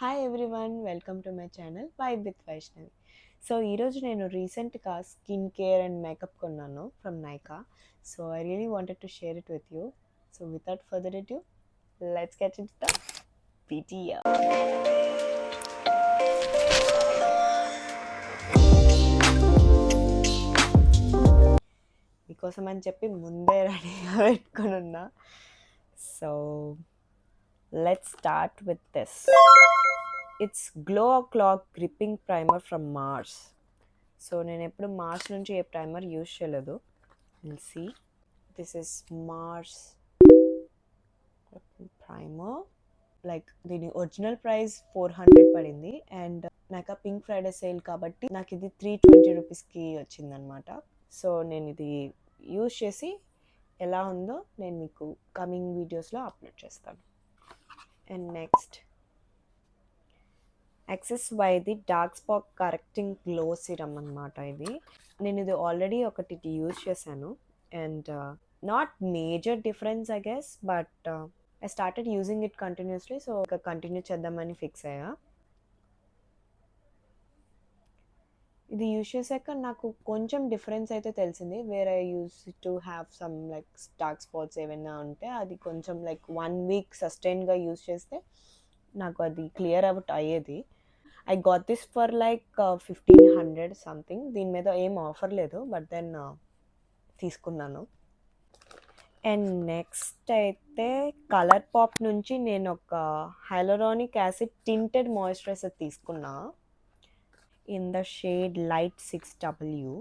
Hi everyone, welcome to my channel vibe with Vaishnavi. So ఈరోజు నేను రీసెంట్గా స్కిన్ కేర్ అండ్ మేకప్ కొన్నాను from Nykaa. So I really wanted to share it with you. So without further adieu, let's get into the video. మీకోసం అని చెప్పి ముందే రెడీగా పెట్టుకొని ఉన్నా. So let's start with this. It's glow clock gripping primer from Mars. So నేను ఎప్పుడు Mars నుంచి ఏ ప్రైమర్ యూజ్ చేయలేదు. Will see. This is Mars primer. Like దీని ఒరిజినల్ ప్రైస్ 400 పడింది అండ్ నాకు పింక్ ఫ్రైడే సేల్ కాబట్టి నాకు ఇది 320 రూపీస్కి వచ్చిందనమాట. సో నేను ఇది యూజ్ చేసి ఎలా ఉందో నేను మీకు కమింగ్ వీడియోస్లో అప్లోడ్ చేస్తాను. And next Axis Y the dark spot correcting glow serum అనమాట. నేను ఇది ఆల్రెడీ ఒకటి యూజ్ చేశాను and not major difference I guess, but I started using it continuously. So ఇక కంటిన్యూ చేద్దామని ఫిక్స్ అయ్యా. ఇది యూజ్ చేశాక నాకు కొంచెం డిఫరెన్స్ అయితే తెలిసింది. Where I use to have some like dark spots ఏమైనా ఉంటే అది కొంచెం లైక్ 1 వీక్ సస్టైన్గా యూజ్ చేస్తే నాకు అది క్లియర్ అవుట్ అయ్యేది. I got this for like 1500 something. దీని మీద ఏం ఆఫర్ లేదు, బట్ దెన్ తీసుకున్నాను. అండ్ నెక్స్ట్ అయితే కలర్ పాప్ నుంచి నేను ఒక హైలరానిక్ యాసిడ్ టింటెడ్ మాయిశ్చరైజర్ తీసుకున్నా in the shade light 6W.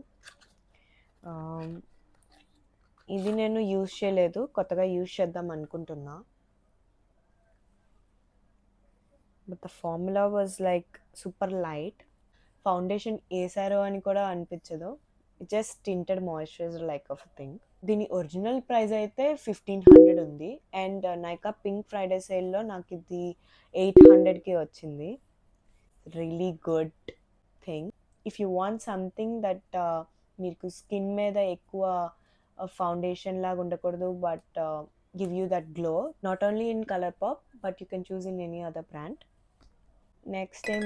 ఇది నేను యూజ్ చేయలేదు, కొత్తగా యూజ్ చేద్దాం అనుకుంటున్నా. But the formula was like super light. Foundation వేసారో అని కూడా అనిపించదు. Just tinted moisturiser like of thing. దీని ఒరిజినల్ ప్రైస్ అయితే 1500 ఉంది అండ్ నైకా పింక్ ఫ్రైడే సేల్లో నాకు ఇది 800కి వచ్చింది. Really good thing. If you want something that మీకు స్కిన్ మీద ఎక్కువ ఫౌండేషన్ లాగా ఉండకూడదు, but give you that glow, not only in ColourPop but you can choose in any other brand. Next time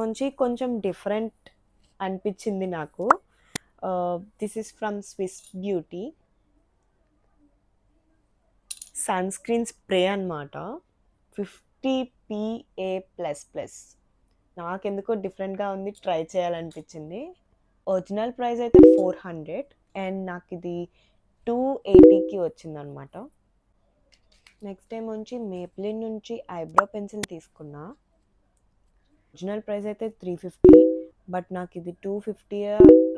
నుంచి కొంచెం డిఫరెంట్ అనిపించింది నాకు. This is from Swiss Beauty sunscreen spray అనమాట. 50 PA++. నాకెందుకో డిఫరెంట్గా ఉంది, ట్రై చేయాలనిపించింది. ఒరిజినల్ ప్రైస్ అయితే 400 and నాకు ఇది 280కి వచ్చిందనమాట. నెక్స్ట్ టైం నుంచి మేబ్లిన్ నుంచి ఐబ్రో పెన్సిల్ తీసుకున్నా. ఒరిజినల్ ప్రైస్ అయితే 350, బట్ నాకు ఇది 250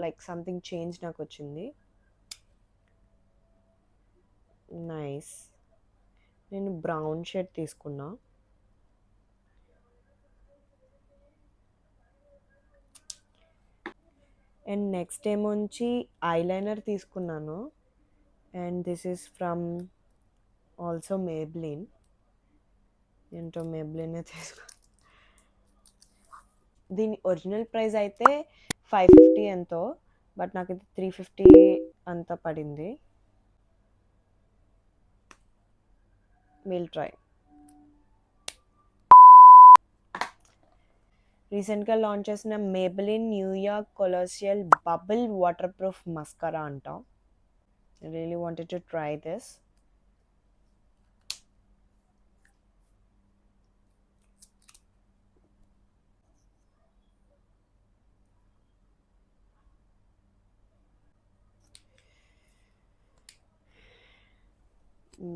లైక్ సంథింగ్ చేంజ్ నాకు వచ్చింది. నైస్. నేను బ్రౌన్ షేడ్ తీసుకున్నా. అండ్ నెక్స్ట్ ఏమొచ్చి ఐలైనర్ తీసుకున్నాను and this is from also Maybelline. ఏంటో మేబ్లినే తీసుకు. దీని ఒరిజినల్ ప్రైస్ అయితే 550 ఎంతో, బట్ నాకు ఇది 350 అంత పడింది. Will try. రీసెంట్గా లాంచ్ చేసిన Maybelline New York colossal bubble waterproof mascara అంట. I really wanted to try this.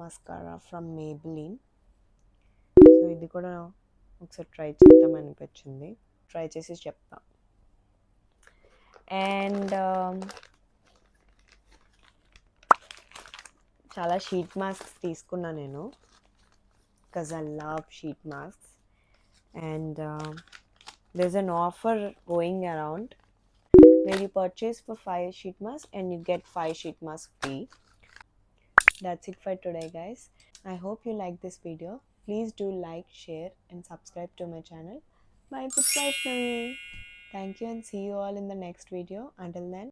Mascara from Maybelline. So ఇది కూడా ఒకసారి ట్రై చేద్దాం అనిపించింది. ట్రై చేసి చెప్తా. అండ్ చాలా షీట్ మాస్క్స్ తీసుకున్నా నేను, because I love sheet masks. And there's an offer going around where you purchase for 5 sheet masks and you get 5 sheet masks free. That's it for today, guys. I hope you like this video. Please do like, share and subscribe to my channel. Bye with Vaishnavi. Thank you and see you all in the next video. Until then,